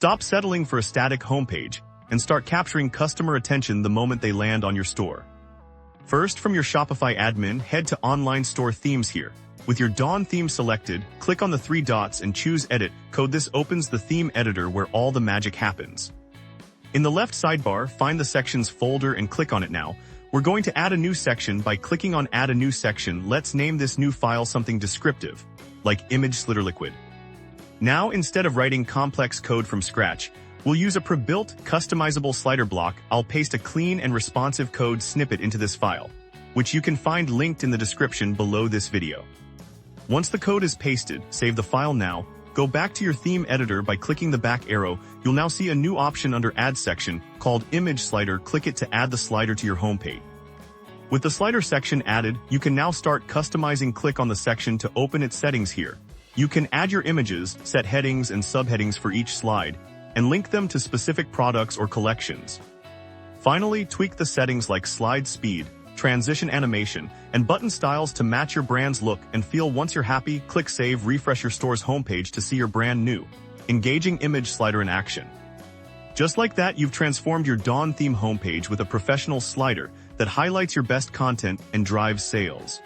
Stop settling for a static homepage and start capturing customer attention the moment they land on your store. First, from your Shopify admin, head to Online Store Themes here. With your Dawn theme selected, click on the 3 dots and choose Edit Code. This opens the theme editor where all the magic happens. In the left sidebar, find the sections folder and click on it now. We're going to add a new section by clicking on Add a New Section. Let's name this new file something descriptive, like Image Slider Liquid. Now, instead of writing complex code from scratch, we'll use a pre-built, customizable slider block. I'll paste a clean and responsive code snippet into this file, which you can find linked in the description below this video. Once the code is pasted, save the file now. Go back to your theme editor by clicking the back arrow. You'll now see a new option under Add section called Image Slider. Click it to add the slider to your homepage. With the slider section added, you can now start customizing. Click on the section to open its settings here. You can add your images, set headings and subheadings for each slide, and link them to specific products or collections. Finally, tweak the settings like slide speed, transition animation, and button styles to match your brand's look and feel. Once you're happy, click Save. Refresh your store's homepage to see your brand new, engaging image slider in action. Just like that, you've transformed your Dawn theme homepage with a professional slider that highlights your best content and drives sales.